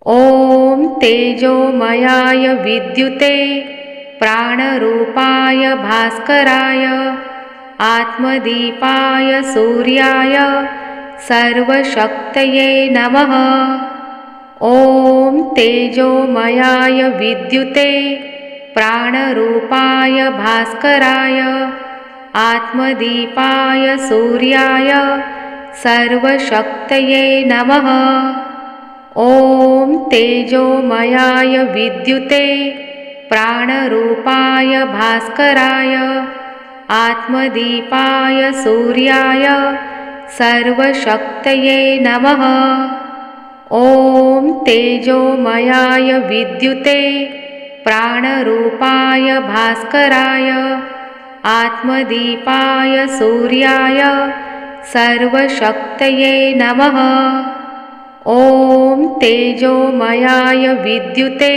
ॐ तेजोमयाय विद्युते प्राणरूपाय भास्कराय आत्मदीपाय सूर्याय सर्वशक्तये नमः। ॐ तेजोमयाय विद्युते प्राणरूपाय भास्कराय आत्मदीपाय सूर्याय सर्वशक्तये नमः। ॐ तेजोमयाय विद्युते प्राणरूपाय भास्कराय आत्मदीपाय सूर्याय सर्वशक्तये नमः। ॐ तेजोमयाय विद्युते प्राणरूपाय भास्कराय आत्मदीपाय सूर्याय सर्वशक्तये नमः। ॐ तेजोमयाय विद्युते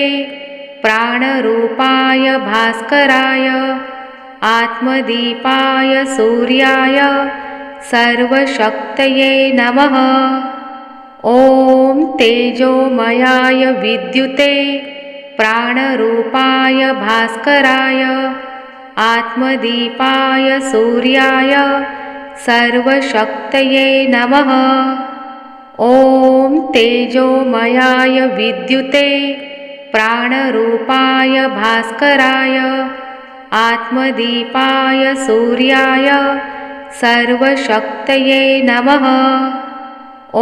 प्राणरूपाय भास्कराय आत्मदीपाय सूर्याय सर्वशक्तये नमः। ॐ तेजोमयाय विद्युते प्राणरूपाय भास्कराय आत्मदीपाय सूर्याय सर्वशक्तये नमः। ॐ तेजोमयाय विद्युते प्राणरूपाय भास्कराय आत्मदीपाय सूर्याय सर्वशक्तये नमः।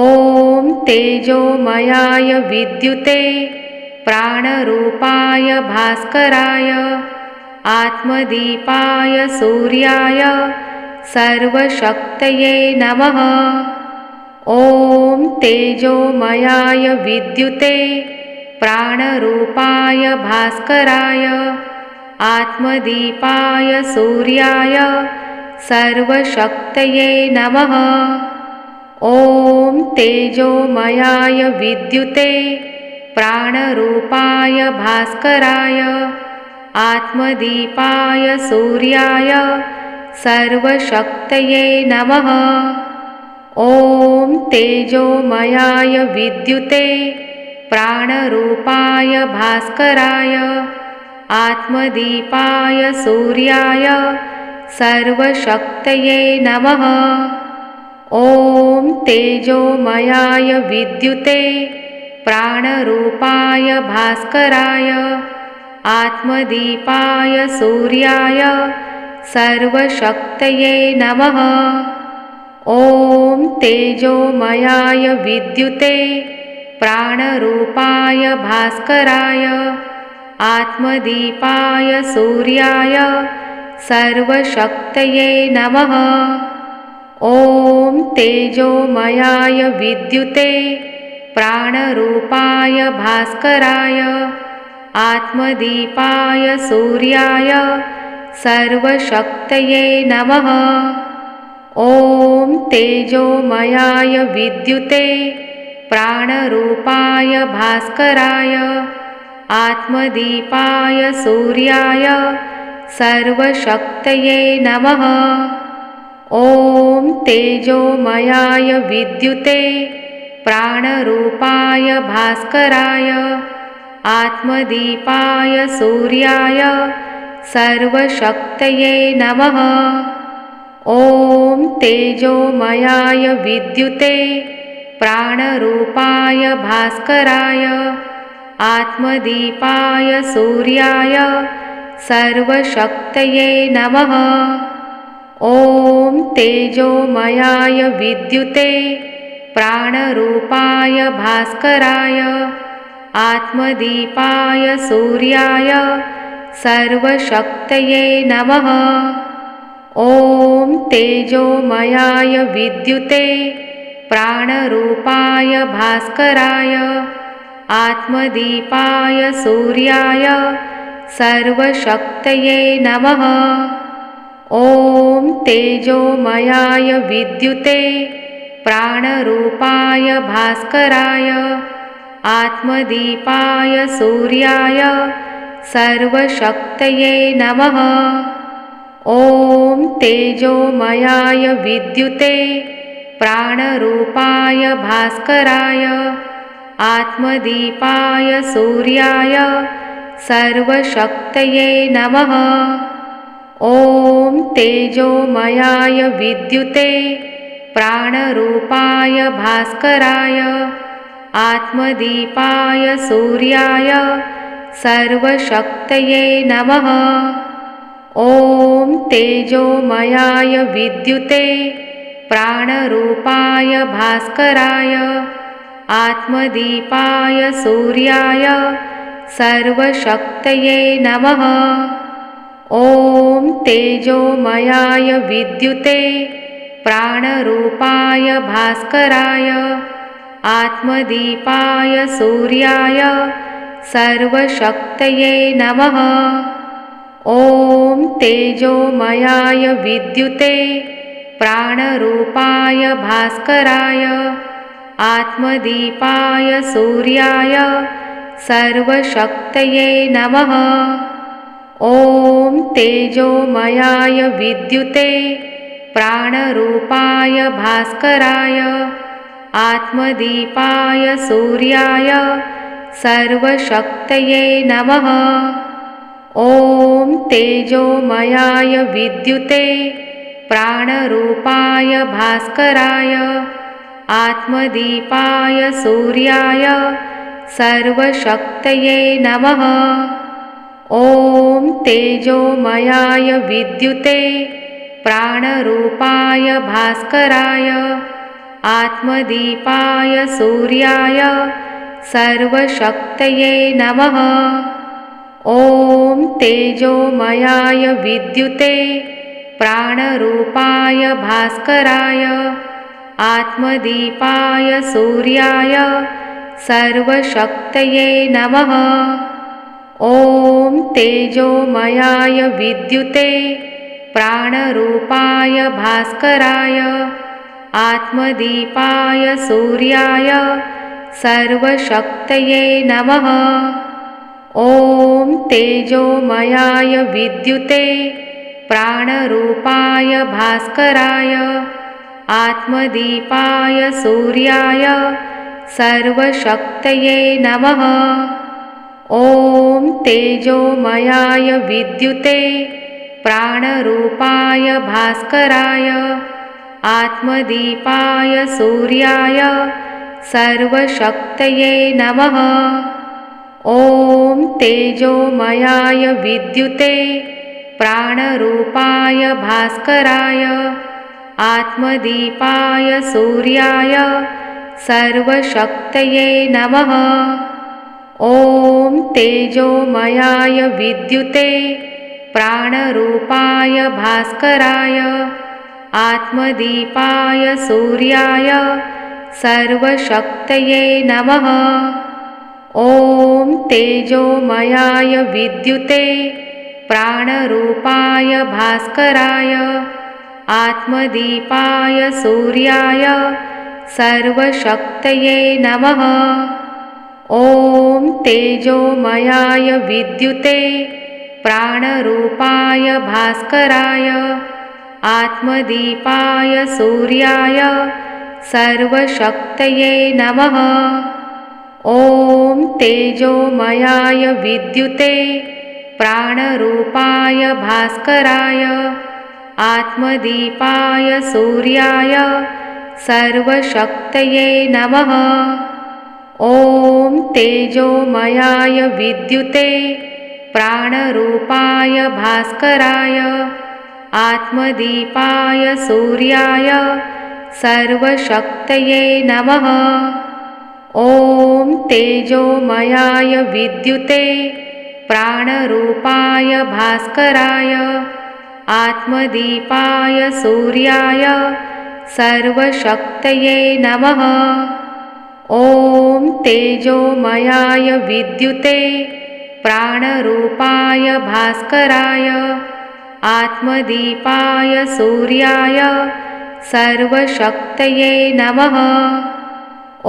ॐ तेजोमयाय विद्युते प्राणरूपाय भास्कराय आत्मदीपाय सूर्याय सर्वशक्तये नमः। ॐ तेजोमयाय विद्युते प्राणरूपाय भास्कराय आत्मदीपाय सूर्याय सर्वशक्तये नमः। ॐ तेजोमयाय विद्युते प्राणरूपाय भास्कराय आत्मदीपाय सूर्याय सर्वशक्तये नमः। ॐ तेजोमयाय विद्युते प्राणरूपाय भास्कराय आत्मदीपाय सूर्याय सर्वशक्तये नमः। ॐ तेजोमयाय विद्युते प्राणरूपाय भास्कराय आत्मदीपाय सूर्याय सर्वशक्तये नमः। ॐ तेजोमयाय विद्युते प्राणरूपाय भास्कराय आत्मदीपाय सूर्याय सर्वशक्तये नमः। ॐ तेजोमयाय विद्युते प्राणरूपाय भास्कराय आत्मदीपाय सूर्याय सर्वशक्तये नमः। ॐ तेजोमयाय विद्युते प्राणरूपाय भास्कराय आत्मदीपाय सूर्याय सर्वशक्तये नमः। ॐ तेजोमयाय विद्युते प्राणरूपाय भास्कराय आत्मदीपाय सूर्याय सर्वशक्तये नमः। ॐ तेजोमयाय विद्युते प्राणरूपाय भास्कराय आत्मदीपाय सूर्याय सर्वशक्तये नमः। ॐ तेजोमयाय विद्युते प्राणरूपाय भास्कराय आत्मदीपाय सूर्याय सर्वशक्तये नमः। ॐ तेजोमयाय विद्युते प्राणरूपाय भास्कराय आत्मदीपाय सूर्याय सर्वशक्तये नमः। ॐ तेजोमयाय विद्युते प्राणरूपाय भास्कराय आत्मदीपाय सूर्याय सर्वशक्तये नमः। ॐ तेजोमयाय विद्युते प्राणरूपाय भास्कराय आत्मदीपाय सूर्याय सर्वशक्तये नमः। ॐ तेजोमयाय विद्युते प्राणरूपाय भास्कराय आत्मदीपाय सूर्याय सर्वशक्तये नमः। ॐ तेजोमयाय विद्युते प्राणरूपाय भास्कराय आत्मदीपाय सूर्याय सर्वशक्तये नमः। ॐ तेजोमयाय विद्युते प्राणरूपाय भास्कराय आत्मदीपाय सूर्याय सर्वशक्तये नमः। ॐ तेजोमयाय विद्युते प्राणरूपाय भास्कराय आत्मदीपाय सूर्याय सर्वशक्तये नमः। ॐ तेजोमयाय विद्युते प्राणरूपाय भास्कराय आत्मदीपाय सूर्याय सर्वशक्तये नमः। ॐ तेजोमयाय विद्युते प्राणरूपाय भास्कराय आत्मदीपाय सूर्याय सर्वशक्तये नमः। ॐ तेजोमयाय विद्युते प्राणरूपाय भास्कराय आत्मदीपाय सूर्याय सर्वशक्तये नमः। ॐ तेजोमयाय विद्युते प्राणरूपाय भास्कराय आत्मदीपाय सूर्याय सर्वशक्तये नमः। ॐ तेजोमयाय विद्युते प्राणरूपाय भास्कराय आत्मदीपाय सूर्याय सर्वशक्तये नमः। ॐ तेजोमयाय विद्युते प्राणरूपाय भास्कराय आत्मदीपाय सूर्याय सर्वशक्तये नमः। ॐ तेजोमयाय विद्युते प्राणरूपाय भास्कराय आत्मदीपाय सूर्याय सर्वशक्तये नमः। ॐ तेजोमयाय विद्युते प्राणरूपाय भास्कराय आत्मदीपाय सूर्याय सर्वशक्तये नमः। ॐ तेजोमयाय विद्युते प्राणरूपाय भास्कराय आत्मदीपाय सूर्याय सर्वशक्तये नमः। ॐ तेजोमयाय विद्युते प्राणरूपाय भास्कराय आत्मदीपाय सूर्याय सर्वशक्तये नमः। ॐ तेजोमयाय विद्युते प्राणरूपाय भास्कराय आत्मदीपाय सूर्याय सर्वशक्तये नमः। ॐ तेजोमयाय विद्युते प्राणरूपाय भास्कराय आत्मदीपाय सूर्याय सर्वशक्तये नमः। ॐ तेजोमयाय विद्युते प्राणरूपाय भास्कराय आत्मदीपाय सूर्याय सर्वशक्तये नमः। ॐ तेजोमयाय विद्युते प्राणरूपाय भास्कराय आत्मदीपाय सूर्याय सर्वशक्तये नमः। ॐ तेजोमयाय विद्युते प्राणरूपाय भास्कराय आत्मदीपाय सूर्याय सर्वशक्तये नमः।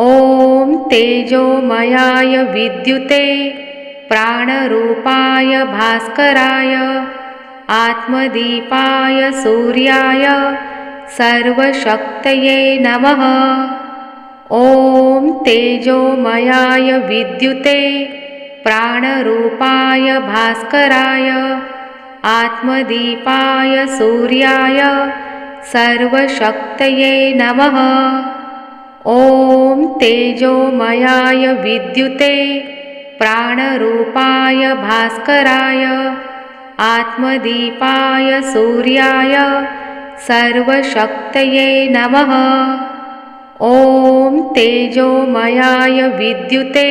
ॐ तेजोमयाय विद्युते प्राणरूपाय भास्कराय आत्मदीपाय सूर्याय सर्वशक्तये नमः। ॐ तेजोमयाय विद्युते प्राणरूपाय भास्कराय आत्मदीपाय सूर्याय सर्वशक्तये नमः। ॐ तेजोमयाय विद्युते प्राणरूपाय भास्कराय आत्मदीपाय सूर्याय सर्वशक्तये नमः। ॐ तेजोमयाय विद्युते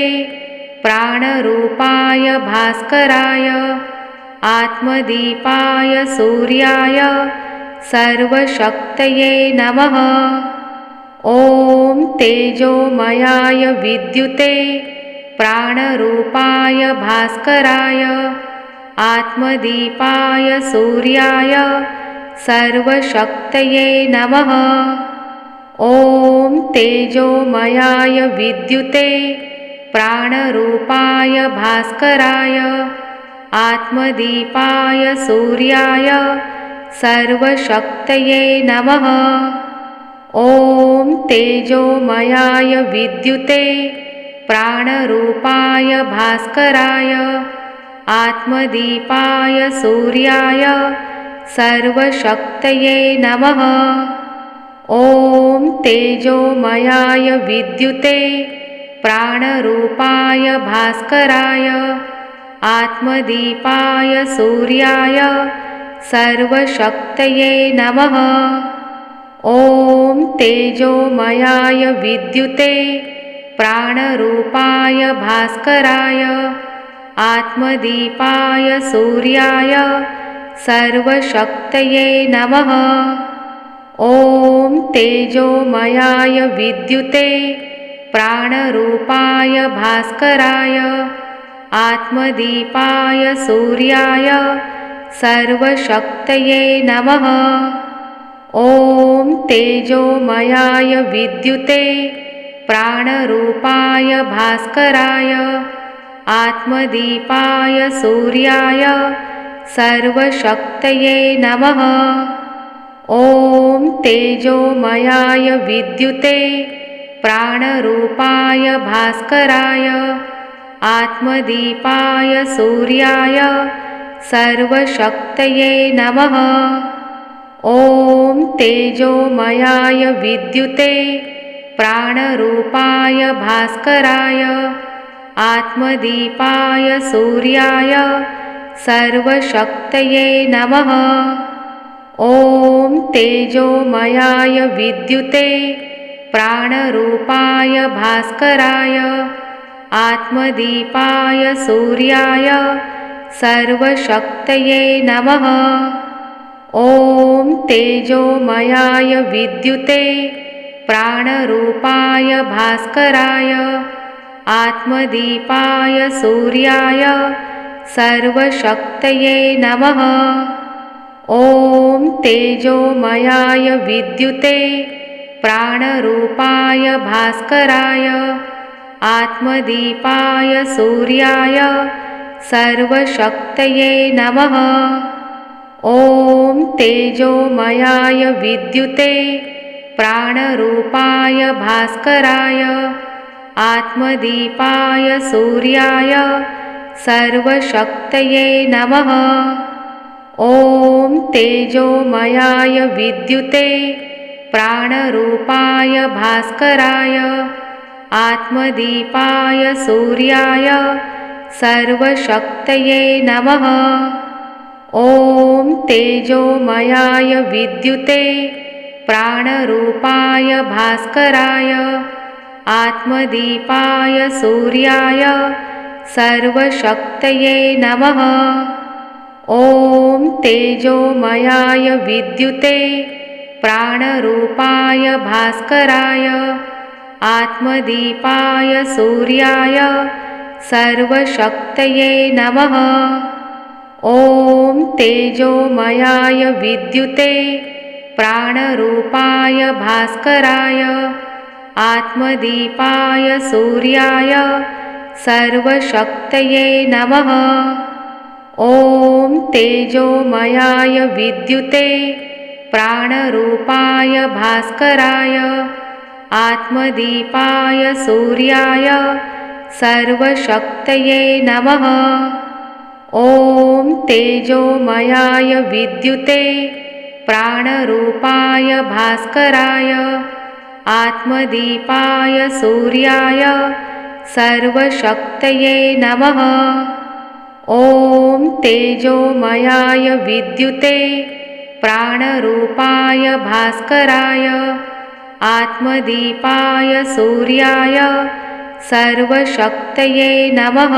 प्राणरूपाय भास्कराय आत्मदीपाय सूर्याय सर्वशक्तये नमः। ॐ तेजोमयाय विद्युते प्राणरूपाय भास्कराय आत्मदीपाय सूर्याय सर्वशक्तये नमः। ॐ तेजोमयाय विद्युते प्राणरूपाय भास्कराय आत्मदीपाय सूर्याय सर्वशक्तये नमः। ॐ तेजोमयाय विद्युते प्राणरूपाय भास्कराय आत्मदीपाय सूर्याय सर्वशक्तये नमः। ॐ तेजोमयाय विद्युते प्राणरूपाय भास्कराय आत्मदीपाय सूर्याय सर्वशक्तये नमः। ॐ तेजोमयाय विद्युते प्राणरूपाय भास्कराय आत्मदीपाय सूर्याय सर्वशक्तये नमः। ॐ तेजोमयाय विद्युते प्राणरूपाय भास्कराय आत्मदीपाय सूर्याय सर्वशक्तये नमः। ॐ तेजोमयाय विद्युते प्राणरूपाय भास्कराय आत्मदीपाय सूर्याय सर्वशक्तये नमः। ॐ तेजोमयाय विद्युते प्राणरूपाय भास्कराय आत्मदीपाय सूर्याय सर्वशक्तये नमः। ॐ तेजोमयाय विद्युते प्राणरूपाय भास्कराय आत्मदीपाय सूर्याय सर्वशक्तये नमः। ॐ तेजोमयाय विद्युते प्राणरूपाय भास्कराय आत्मदीपाय सूर्याय सर्वशक्तये नमः। ॐ तेजोमयाय विद्युते प्राणरूपाय भास्कराय आत्मदीपाय सूर्याय सर्वशक्तये नमः। ॐ तेजोमयाय विद्युते प्राणरूपाय भास्कराय आत्मदीपाय सूर्याय सर्वशक्तये नमः। ॐ तेजोमयाय विद्युते प्राणरूपाय भास्कराय आत्मदीपाय सूर्याय सर्वशक्तये नमः। ॐ तेजोमयाय विद्युते प्राणरूपाय भास्कराय आत्मदीपाय सूर्याय सर्वशक्तये नमः। ॐ तेजोमयाय विद्युते प्राणरूपाय भास्कराय आत्मदीपाय सूर्याय सर्वशक्तये नमः। ॐ तेजोमयाय विद्युते प्राणरूपाय भास्कराय आत्मदीपाय सूर्याय सर्वशक्तये नमः। ॐ तेजोमयाय विद्युते प्राणरूपाय भास्कराय आत्मदीपाय सूर्याय सर्वशक्तये नमः। ॐ तेजोमयाय विद्युते प्राणरूपाय भास्कराय आत्मदीपाय सूर्याय सर्वशक्तये नमः। ॐ तेजोमयाय विद्युते प्राणरूपाय भास्कराय आत्मदीपाय सूर्याय सर्वशक्तये नमः। ॐ तेजोमयाय विद्युते प्राणरूपाय भास्कराय आत्मदीपाय सूर्याय सर्वशक्तये नमः।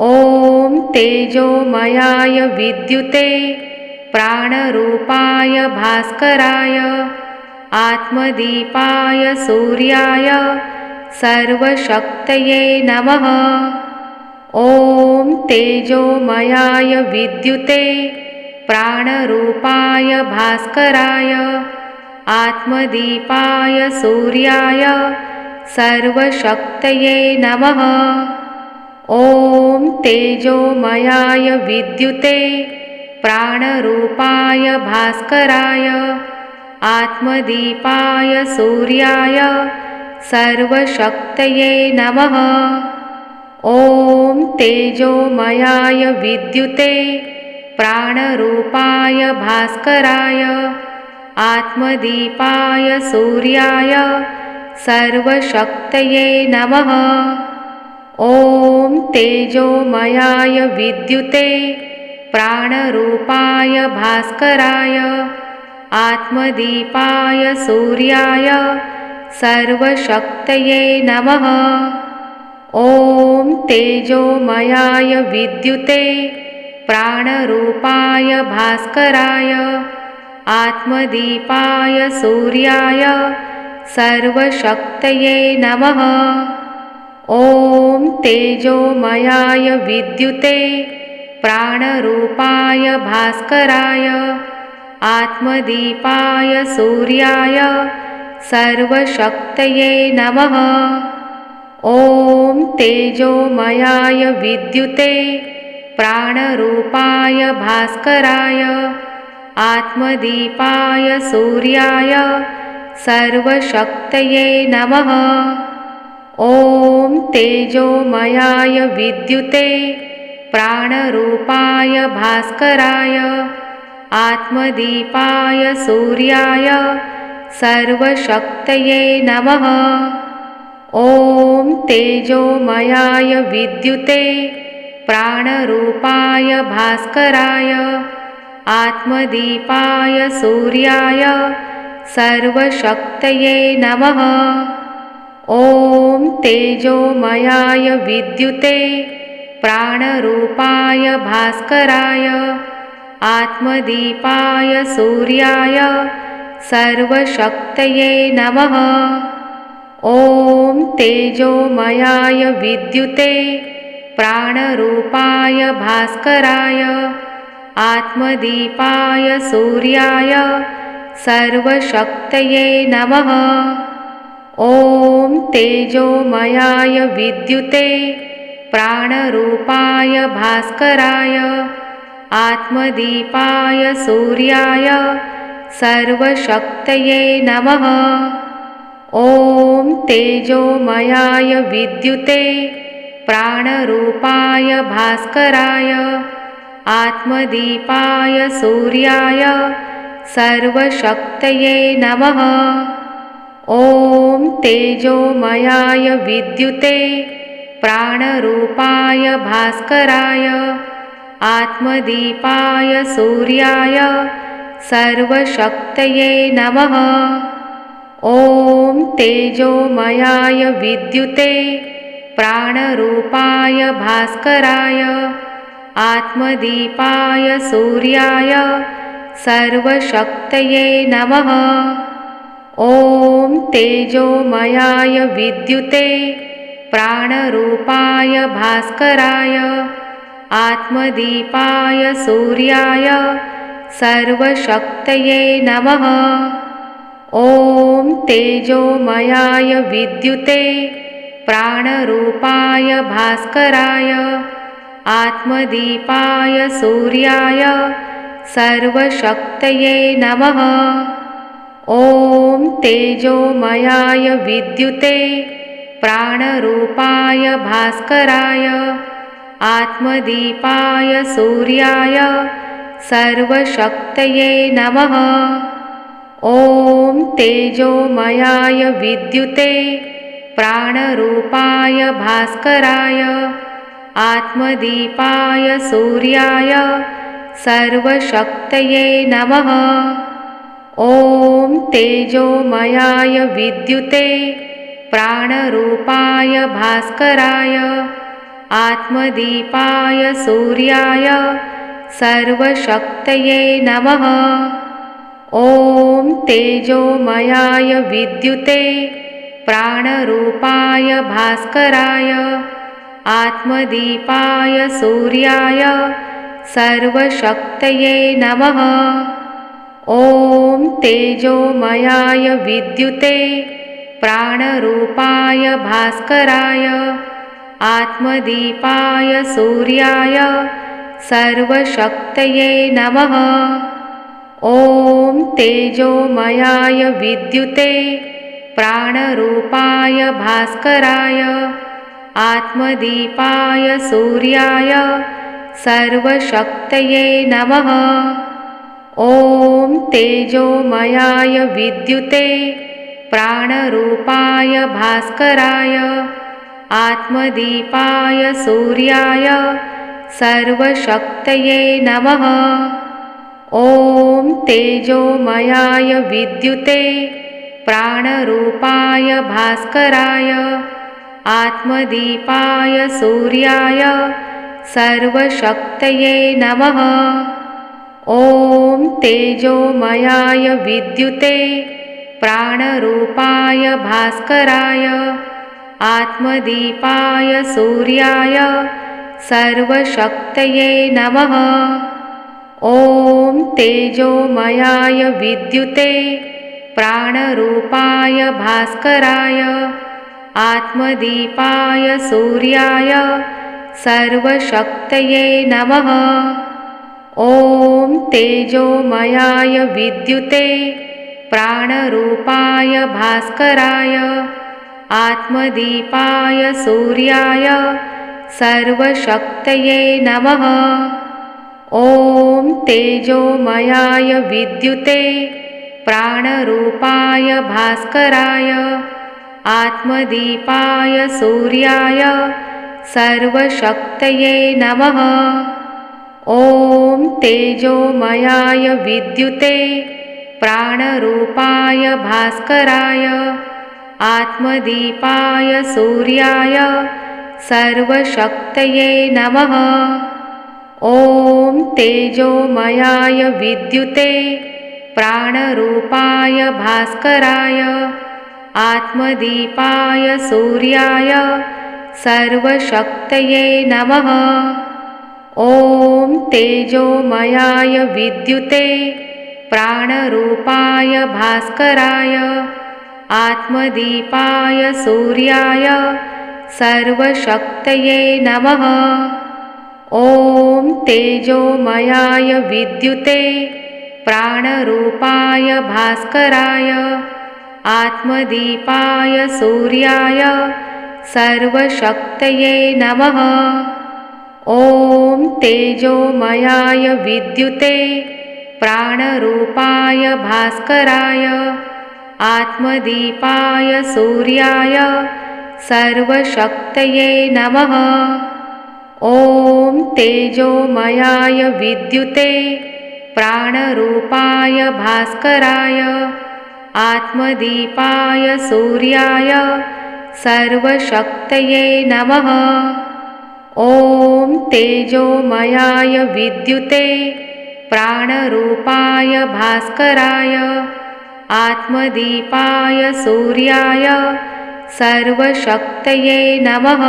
ॐ तेजोमयाय विद्युते प्राणरूपाय भास्कराय आत्मदीपाय सूर्याय सर्वशक्तये नमः। ॐ तेजोमयाय विद्युते प्राणरूपाय भास्कराय आत्मदीपाय सूर्याय सर्वशक्तये नमः। ॐ तेजोमयाय विद्युते प्राणरूपाय भास्कराय आत्मदीपाय सूर्याय सर्वशक्तये नमः। ॐ तेजोमयाय विद्युते प्राणरूपाय भास्कराय आत्मदीपाय सूर्याय सर्वशक्तये नमः। ॐ तेजोमयाय विद्युते प्राणरूपाय भास्कराय आत्मदीपाय सूर्याय सर्वशक्तये नमः। ॐ तेजोमयाय विद्युते प्राणरूपाय भास्कराय आत्मदीपाय सूर्याय सर्वशक्तये नमः। ॐ तेजोमयाय विद्युते प्राणरूपाय भास्कराय आत्मदीपाय सूर्याय सर्वशक्तये नमः। ॐ तेजोमयाय विद्युते प्राणरूपाय भास्कराय आत्मदीपाय सूर्याय सर्वशक्तये नमः। ॐ तेजोमयाय विद्युते प्राणरूपाय भास्कराय आत्मदीपाय सूर्याय सर्वशक्तये नमः। ॐ तेजोमयाय विद्युते प्राणरूपाय भास्कराय आत्मदीपाय सूर्याय सर्वशक्तये नमः। ॐ तेजोमयाय विद्युते प्राणरूपाय भास्कराय आत्मदीपाय सूर्याय सर्वशक्तये नमः। ॐ तेजोमयाय विद्युते प्राणरूपाय भास्कराय आत्मदीपाय सूर्याय सर्वशक्तये नमः। ॐ तेजोमयाय विद्युते प्राणरूपाय भास्कराय आत्मदीपाय सूर्याय सर्वशक्तये नमः। ॐ तेजोमयाय विद्युते प्राणरूपाय भास्कराय आत्मदीपाय सूर्याय सर्वशक्तये नमः। ॐ तेजोमयाय विद्युते प्राणरूपाय भास्कराय आत्मदीपाय सूर्याय सर्वशक्तये नमः। ॐ तेजोमयाय विद्युते प्राणरूपाय भास्कराय आत्मदीपाय सूर्याय सर्वशक्तये नमः। ॐ तेजोमयाय विद्युते प्राणरूपाय भास्कराय आत्मदीपाय सूर्याय सर्वशक्तये नमः। ॐ तेजोमयाय विद्युते प्राणरूपाय भास्कराय आत्मदीपाय सूर्याय सर्वशक्तये नमः। ॐ तेजोमयाय विद्युते प्राणरूपाय भास्कराय आत्मदीपाय सूर्याय सर्वशक्तये नमः। ॐ तेजोमयाय विद्युते प्राणरूपाय भास्कराय आत्मदीपाय सूर्याय सर्वशक्तये नमः। ॐ तेजोमयाय विद्युते प्राणरूपाय भास्कराय आत्मदीपाय सूर्याय सर्वशक्तये नमः। ॐ तेजोमयाय विद्युते प्राणरूपाय भास्कराय आत्मदीपाय सूर्याय सर्वशक्तये नमः। ॐ तेजोमयाय विद्युते प्राणरूपाय भास्कराय आत्मदीपाय सूर्याय सर्वशक्तये नमः। ॐ तेजोमयाय विद्युते प्राणरूपाय भास्कराय आत्मदीपाय सूर्याय सर्वशक्तये नमः। ॐ तेजोमयाय विद्युते प्राणरूपाय भास्कराय आत्मदीपाय सूर्याय सर्वशक्तये नमः। ॐ तेजोमयाय विद्युते प्राणरूपाय भास्कराय आत्मदीपाय सूर्याय सर्वशक्तये नमः। ॐ तेजोमयाय विद्युते प्राणरूपाय भास्कराय आत्मदीपाय सूर्याय सर्वशक्तये नमः। ॐ तेजोमयाय विद्युते प्राणरूपाय भास्कराय आत्मदीपाय सूर्याय सर्वशक्तये नमः। ॐ तेजोमयाय विद्युते प्राणरूपाय भास्कराय आत्मदीपाय सूर्याय सर्वशक्तये नमः। ॐ तेजोमयाय विद्युते प्राणरूपाय भास्कराय आत्मदीपाय सूर्याय सर्वशक्तये नमः। ॐ तेजोमयाय विद्युते प्राणरूपाय भास्कराय आत्मदीपाय सूर्याय सर्वशक्तये नमः। ॐ तेजोमयाय विद्युते प्राणरूपाय भास्कराय आत्मदीपाय सूर्याय सर्वशक्तये नमः। ॐ तेजोमयाय विद्युते प्राणरूपाय भास्कराय आत्मदीपाय सूर्याय सर्वशक्तये नमः। ॐ तेजोमयाय विद्युते प्राणरूपाय भास्कराय आत्मदीपाय सूर्याय सर्वशक्तये नमः। ॐ तेजोमयाय विद्युते प्राणरूपाय भास्कराय आत्मदीपाय सूर्याय सर्वशक्तये नमः। ॐ तेजोमयाय विद्युते प्राणरूपाय भास्कराय आत्मदीपाय सूर्याय सर्वशक्तये नमः। ॐ तेजोमयाय विद्युते प्राणरूपाय भास्कराय आत्मदीपाय सूर्याय सर्वशक्तये नमः।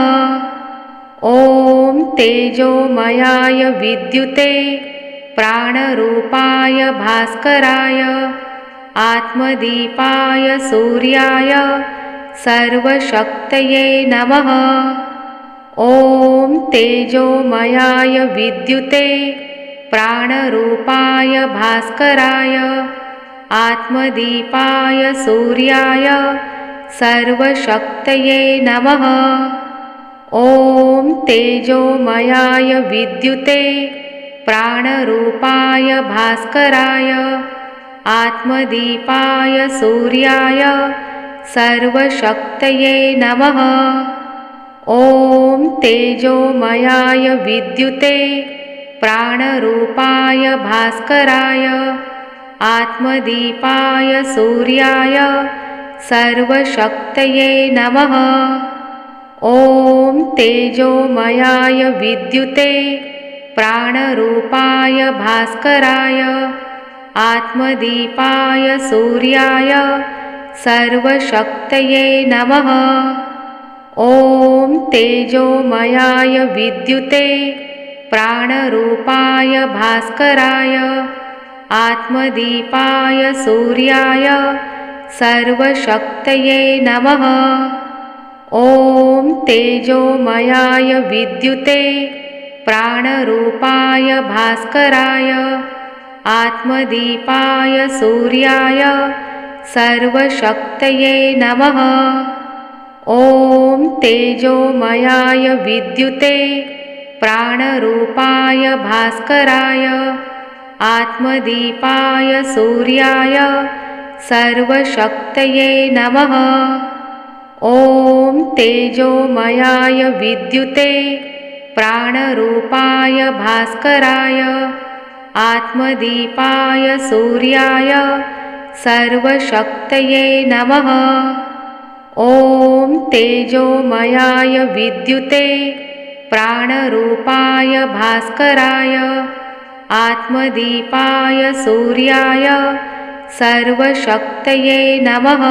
ॐ तेजोमयाय विद्युते प्राणरूपाय भास्कराय आत्मदीपाय सूर्याय सर्वशक्तये नमः। ॐ तेजोमयाय विद्युते प्राणरूपाय भास्कराय आत्मदीपाय सूर्याय सर्वशक्तये नमः। ॐ तेजोमयाय विद्युते प्राणरूपाय भास्कराय आत्मदीपाय सूर्याय सर्वशक्तये नमः। ॐ तेजोमयाय विद्युते प्राणरूपाय भास्कराय आत्मदीपाय सूर्याय सर्वशक्तये नमः। ॐ तेजोमयाय विद्युते प्राणरूपाय भास्कराय आत्मदीपाय सूर्याय सर्वशक्तये नमः। ॐ तेजोमयाय विद्युते प्राणरूपाय भास्कराय आत्मदीपाय सूर्याय सर्वशक्तये नमः। ॐ तेजोमयाय विद्युते प्राणरूपाय भास्कराय आत्मदीपाय सूर्याय सर्वशक्तये नमः। ॐ तेजोमयाय विद्युते प्राणरूपाय भास्कराय आत्मदीपाय सूर्याय सर्वशक्तये नमः। ॐ तेजोमयाय विद्युते प्राणरूपाय भास्कराय आत्मदीपाय सूर्याय सर्वशक्तये नमः। ॐ तेजोमयाय विद्युते प्राणरूपाय भास्कराय आत्मदीपाय सूर्याय सर्वशक्तये नमः।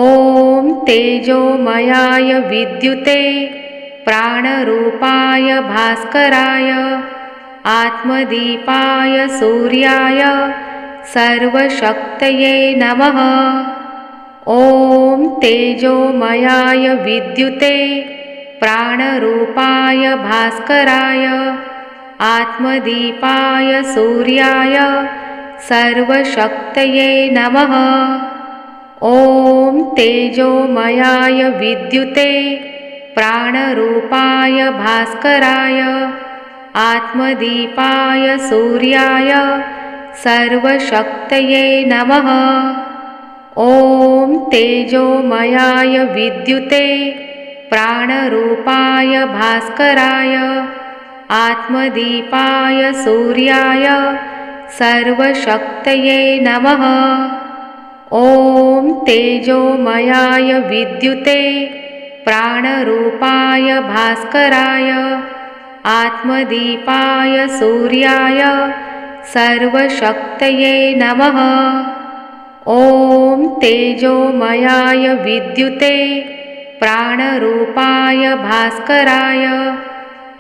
ॐ तेजोमयाय विद्युते प्राणरूपाय भास्कराय आत्मदीपाय सूर्याय सर्वशक्तये नमः। ॐ तेजोमयाय विद्युते प्राणरूपाय भास्कराय आत्मदीपाय सूर्याय सर्वशक्तये नमः। ॐ तेजोमयाय विद्युते प्राणरूपाय भास्कराय आत्मदीपाय सूर्याय सर्वशक्तये नमः। ॐ तेजोमयाय विद्युते प्राणरूपाय भास्कराय आत्मदीपाय सूर्याय सर्वशक्तये नमः। ॐ तेजोमयाय विद्युते प्राणरूपाय भास्कराय आत्मदीपाय सूर्याय सर्वशक्तये नमः। ॐ तेजोमयाय विद्युते प्राणरूपाय भास्कराय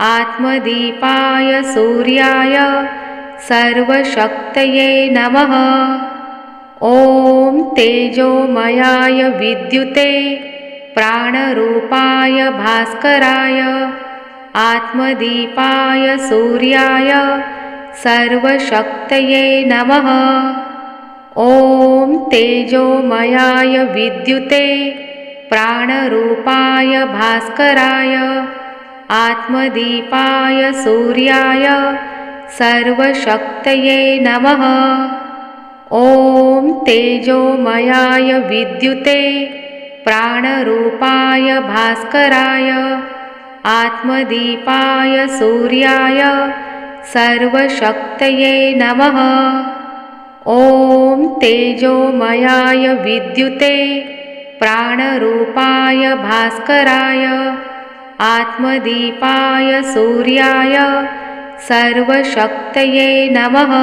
आत्मदीपाय सूर्याय सर्वशक्तये नमः। ॐ तेजोमयाय विद्युते प्राणरूपाय भास्कराय आत्मदीपाय सूर्याय सर्वशक्तये नमः। ॐ तेजोमयाय विद्युते प्राणरूपाय भास्कराय आत्मदीपाय सूर्याय सर्वशक्तये नमः। ॐ तेजोमयाय विद्युते प्राणरूपाय भास्कराय आत्मदीपाय सूर्याय सर्वशक्तये नमः। ॐ तेजोमयाय विद्युते प्राणरूपाय भास्कराय आत्मदीपाय सूर्याय सर्वशक्तये नमः।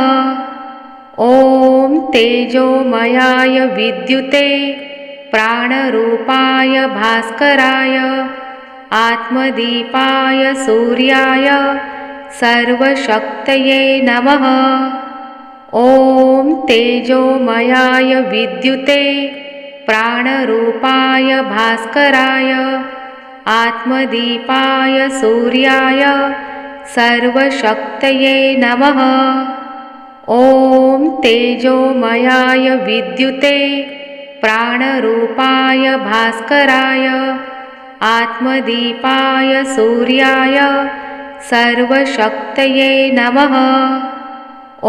ॐ तेजोमयाय विद्युते प्राणरूपाय भास्कराय आत्मदीपाय सूर्याय सर्वशक्तये नमः। ॐ तेजोमयाय विद्युते प्राणरूपाय भास्कराय आत्मदीपाय सूर्याय सर्वशक्तये नमः। ॐ तेजोमयाय विद्युते प्राणरूपाय भास्कराय आत्मदीपाय सूर्याय सर्वशक्तये नमः।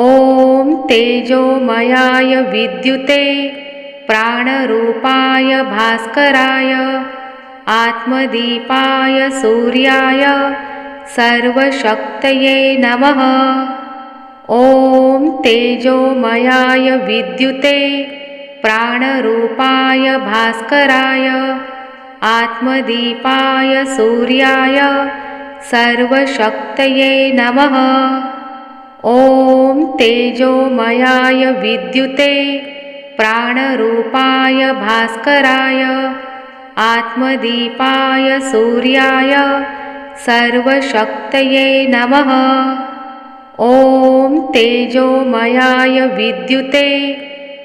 ॐ तेजोमयाय विद्युते प्राणरूपाय भास्कराय आत्मदीपाय सूर्याय सर्वशक्तये नमः। ॐ तेजोमयाय विद्युते प्राणरूपाय भास्कराय आत्मदीपाय सूर्याय सर्वशक्तये नमः। ॐ तेजोमयाय विद्युते प्राणरूपाय भास्कराय आत्मदीपाय सूर्याय सर्वशक्तये नमः। ॐ तेजोमयाय विद्युते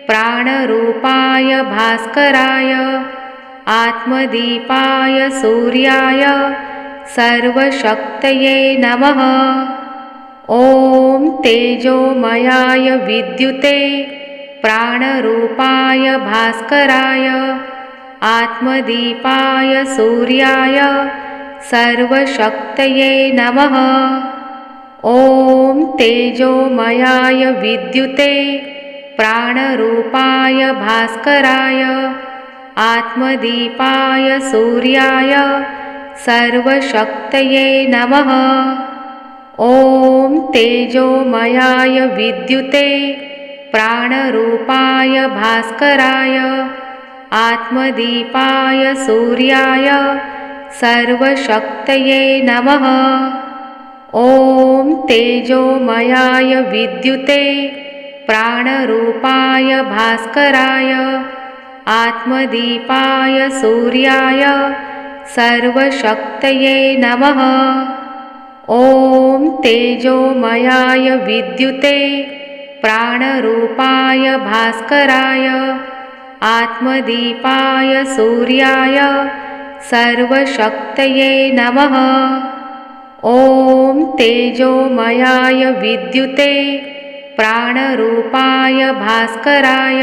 प्राणरूपाय भास्कराय आत्मदीपाय सूर्याय सर्वशक्तये नमः। ॐ तेजोमयाय विद्युते प्राणरूपाय भास्कराय आत्मदीपाय सूर्याय सर्वशक्तये नमः। ॐ तेजोमयाय विद्युते प्राणरूपाय भास्कराय आत्मदीपाय सूर्याय सर्वशक्तये नमः। ॐ तेजोमयाय विद्युते प्राणरूपाय भास्कराय आत्मदीपाय सूर्याय सर्वशक्तये नमः। ॐ तेजोमयाय विद्युते प्राणरूपाय भास्कराय आत्मदीपाय सूर्याय सर्वशक्तये नमः। ॐ तेजोमयाय विद्युते प्राणरूपाय भास्कराय आत्मदीपाय सूर्याय सर्वशक्तये नमः। ॐ तेजोमयाय विद्युते प्राणरूपाय भास्कराय